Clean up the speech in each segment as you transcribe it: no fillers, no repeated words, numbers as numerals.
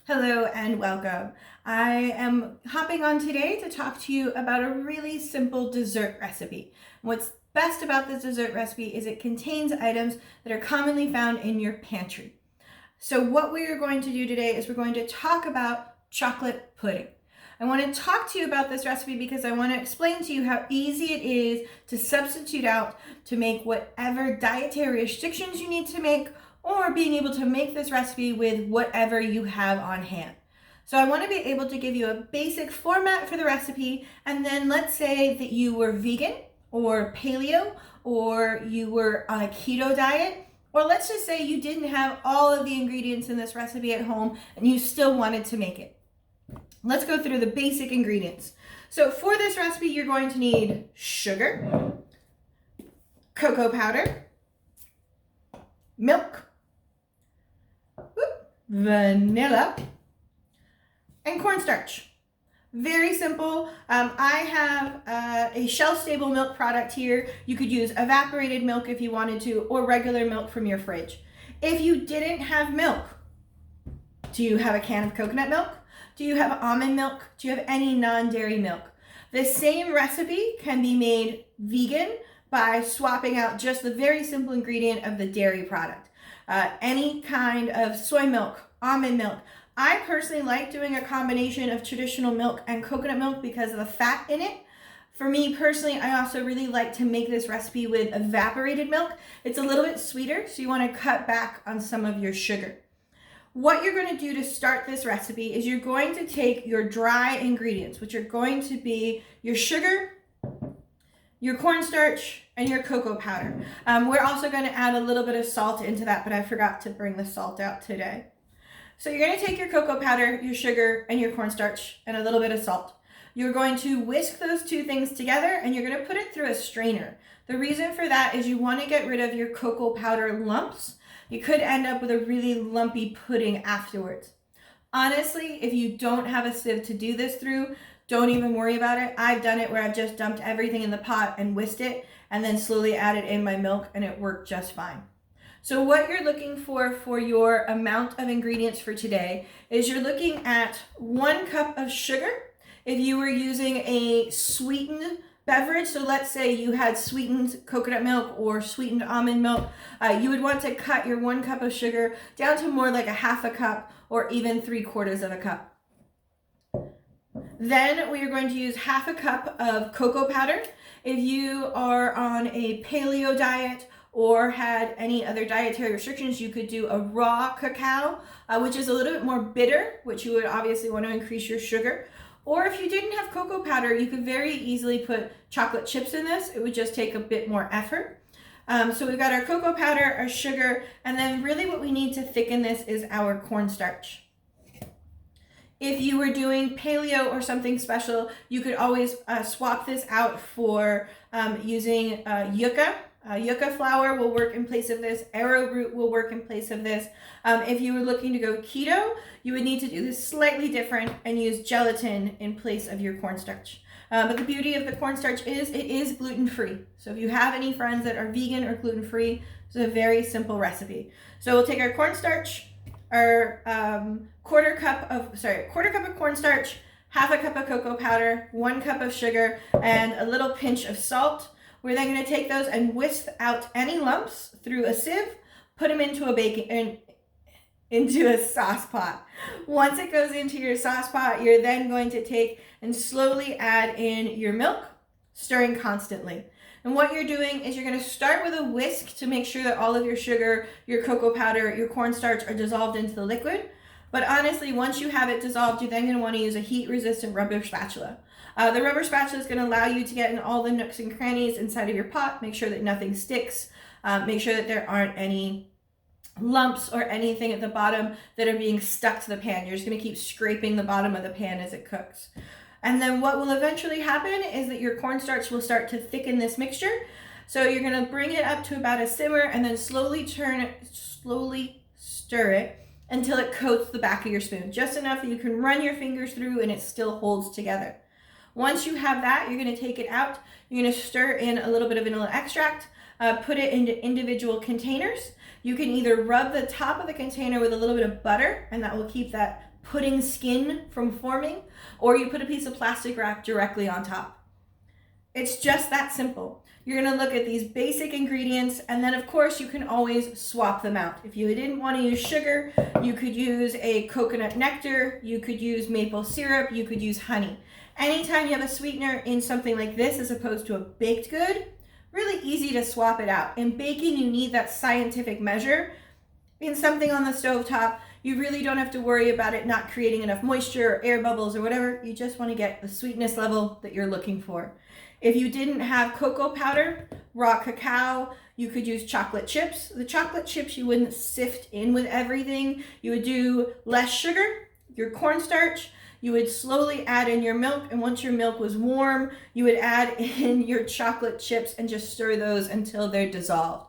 Hello and welcome. I am hopping on today to talk to you about a really simple dessert recipe. What's best about this dessert recipe is it contains items that are commonly found in your pantry. So what we are going to do today is we're going to talk about chocolate pudding. I want to talk to you about this recipe because I want to explain to you how easy it is to substitute out to make whatever dietary restrictions you need to make, or being able to make this recipe with whatever you have on hand. So I want to be able to give you a basic format for the recipe, and then let's say that you were vegan or paleo, or you were on a keto diet, or let's just say you didn't have all of the ingredients in this recipe at home and you still wanted to make it. Let's go through the basic ingredients. So for this recipe, you're going to need sugar, cocoa powder, milk, vanilla, and cornstarch. Very simple. I have a shelf-stable milk product here. You could use evaporated milk if you wanted to, or regular milk from your fridge. If you didn't have milk, do you have a can of coconut milk? Do you have almond milk? Do you have any non-dairy milk? The same recipe can be made vegan by swapping out just the very simple ingredient of the dairy product. Any kind of soy milk, almond milk. I personally like doing a combination of traditional milk and coconut milk because of the fat in it. For me personally, I also really like to make this recipe with evaporated milk. It's a little bit sweeter, so you want to cut back on some of your sugar. What you're going to do to start this recipe is you're going to take your dry ingredients, which are going to be your sugar, your cornstarch, and your cocoa powder. We're also going to add a little bit of salt into that, but I forgot to bring the salt out today. So you're going to take your cocoa powder, your sugar, and your cornstarch, and a little bit of salt. You're going to whisk those two things together, and you're going to put it through a strainer. The reason for that is you want to get rid of your cocoa powder lumps. You could end up with a really lumpy pudding afterwards. Honestly, if you don't have a sieve to do this through, don't even worry about it. I've done it where I've just dumped everything in the pot and whisked it, and then slowly added in my milk, and it worked just fine. So what you're looking for your amount of ingredients for today is you're looking at 1 cup of sugar. If you were using a sweetened beverage, so let's say you had sweetened coconut milk or sweetened almond milk, you would want to cut your 1 cup of sugar down to more like a half a cup or even 3/4 of a cup. Then we are going to use half a cup of cocoa powder. If you are on a paleo diet or had any other dietary restrictions, you could do a raw cacao, which is a little bit more bitter, which you would obviously want to increase your sugar. Or if you didn't have cocoa powder, you could very easily put chocolate chips in this. It would just take a bit more effort. So we've got our cocoa powder, our sugar, and then really what we need to thicken this is our cornstarch. If you were doing paleo or something special, you could always swap this out for using yucca. Yucca flour will work in place of this. Arrowroot will work in place of this. If you were looking to go keto, you would need to do this slightly different and use gelatin in place of your cornstarch. But the beauty of the cornstarch is it is gluten-free. So if you have any friends that are vegan or gluten-free, it's a very simple recipe. So we'll take our cornstarch, our quarter cup of cornstarch, half a cup of cocoa powder, 1 cup of sugar, and a little pinch of salt. We're then going to take those and whisk out any lumps through a sieve, put them into a sauce pot. Once it goes into your sauce pot, you're then going to take and slowly add in your milk, stirring constantly. And what you're doing is you're going to start with a whisk to make sure that all of your sugar, your cocoa powder, your cornstarch are dissolved into the liquid. But honestly, once you have it dissolved, you're then going to want to use a heat-resistant rubber spatula. The rubber spatula is going to allow you to get in all the nooks and crannies inside of your pot, make sure that nothing sticks, make sure that there aren't any lumps or anything at the bottom that are being stuck to the pan. You're just going to keep scraping the bottom of the pan as it cooks. And then what will eventually happen is that your cornstarch will start to thicken this mixture. So you're going to bring it up to about a simmer and then slowly stir it until it coats the back of your spoon, just enough that you can run your fingers through and it still holds together. Once you have that, you're going to take it out. You're going to stir in a little bit of vanilla extract, put it into individual containers. You can either rub the top of the container with a little bit of butter, and that will keep that pudding skin from forming, or you put a piece of plastic wrap directly on top. It's just that simple. You're gonna look at these basic ingredients, and then of course you can always swap them out. If you didn't want to use sugar, you could use a coconut nectar, you could use maple syrup, you could use honey. Anytime you have a sweetener in something like this as opposed to a baked good, really easy to swap it out. In baking, you need that scientific measure. In something on the stovetop, you really don't have to worry about it not creating enough moisture or air bubbles or whatever. You just want to get the sweetness level that you're looking for. If you didn't have cocoa powder, raw cacao, you could use chocolate chips. The chocolate chips you wouldn't sift in with everything. You would do less sugar, your cornstarch. You would slowly add in your milk, and once your milk was warm, you would add in your chocolate chips and just stir those until they're dissolved.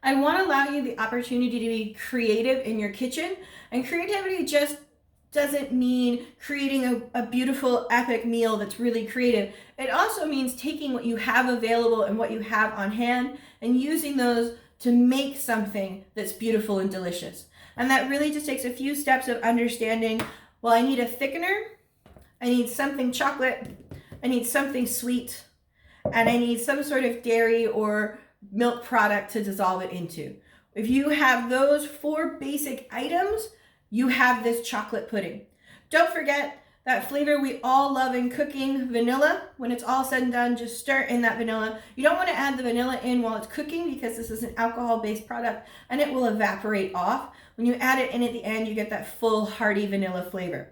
I want to allow you the opportunity to be creative in your kitchen, and creativity just doesn't mean creating a beautiful epic meal that's really creative. It also means taking what you have available and what you have on hand and using those to make something that's beautiful and delicious. And that really just takes a few steps of understanding, well, I need a thickener, I need something chocolate, I need something sweet, and I need some sort of dairy or milk product to dissolve it into. If you have those 4 basic items, you have this chocolate pudding. Don't forget that flavor we all love in cooking, vanilla. When it's all said and done, just stir in that vanilla. You don't want to add the vanilla in while it's cooking because this is an alcohol-based product and it will evaporate off. When you add it in at the end, you get that full, hearty vanilla flavor.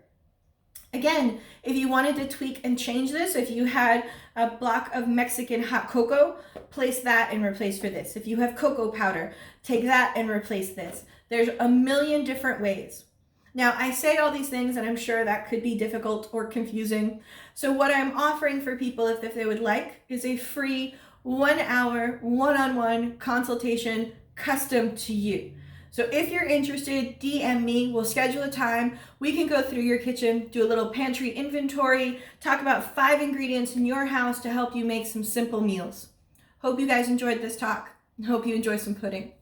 Again, if you wanted to tweak and change this, if you had a block of Mexican hot cocoa, place that and replace for this. If you have cocoa powder, take that and replace this. There's a million different ways. Now, I say all these things, and I'm sure that could be difficult or confusing. So what I'm offering for people, if they would like, is a free 1-hour, one-on-one consultation custom to you. So if you're interested, DM me, we'll schedule a time. We can go through your kitchen, do a little pantry inventory, talk about 5 ingredients in your house to help you make some simple meals. Hope you guys enjoyed this talk, and hope you enjoy some pudding.